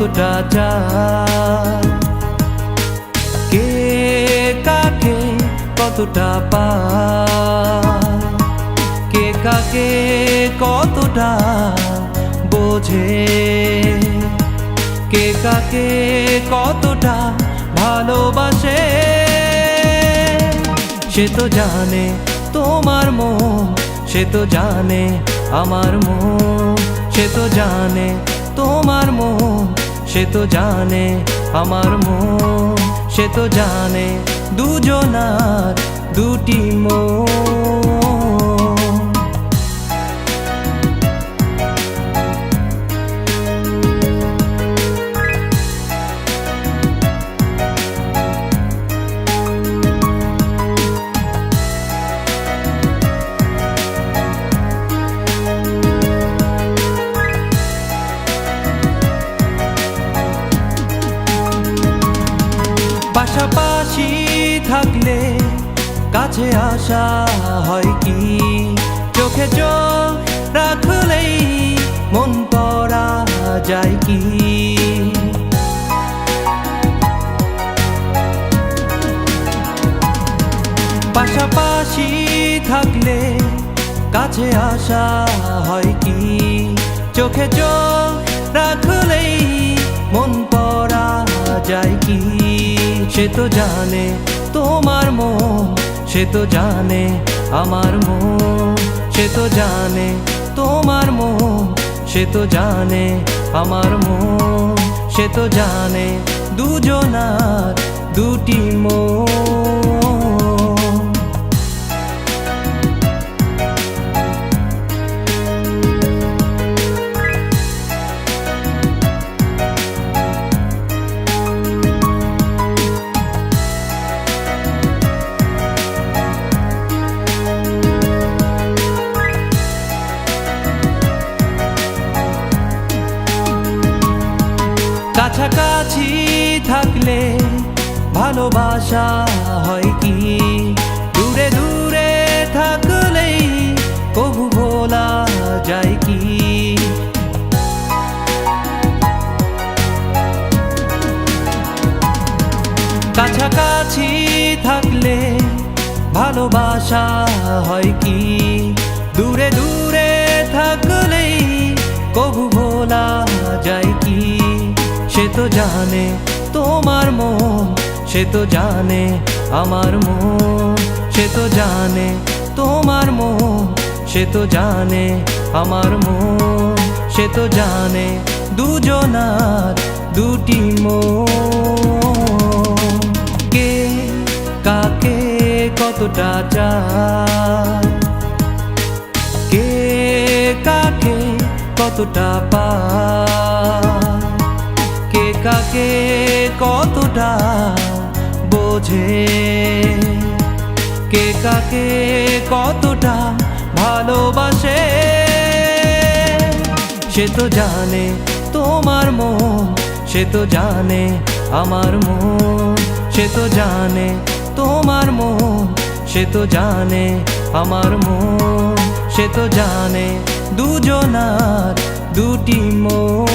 কতটা চায়, কে কাকে কতটা পায়, কে কাকে কতটা বোঝে, কে কাকে কতটা ভালোবাসে। সে তো জানে তোমার মন, সে তো জানে আমার মন, সে তো জানে তোমার মন, সে তো জানে আমার মন, সে তো জানে দুজনার দুটি মন। পাশাপাশি থাকলে কাছে আসা হয় কি, চোখে চোখ রাখলেই মন পড়া যায় কি। পাশাপাশি থাকলে কাছে আসা হয় কি, চোখে চোখ রাখলেই মন পড়া যায় কি। সে তো জানে তোমার মন, সে তো জানে আমার মন, সে তো জানে তোমার মন, সে তো জানে আমার মন, সে তো জানে দুজনার দুটি মন। কাছাকাছি থাকলে ভালোবাসা হয় কি, দূরে দূরে থাকলেই কবু ভোলা যায় কি। কাছাকাছি থাকলে ভালোবাসা হয় কি, দূরে দূরে থাকলেই কবু ভোলা যায় কি। সে তো জানে তোমার মন, সে তো জানে আমার মন, সে তো জানে তোমার মন, সে তো জানে আমার মন, সে তো জানে দুজনার দুটি মন। কে কাকে কতটা চায়, কে কাকে কতটা পায়, কে কাকে কতটা বোঝে, কে কাকে কতটা ভালোবাসে। সে তো জানে তোমার মন, সে তো জানে আমার মন, সে তো জানে তোমার মন, সে তো জানে আমার মন, সে তো জানে দুজনার দুটি মন।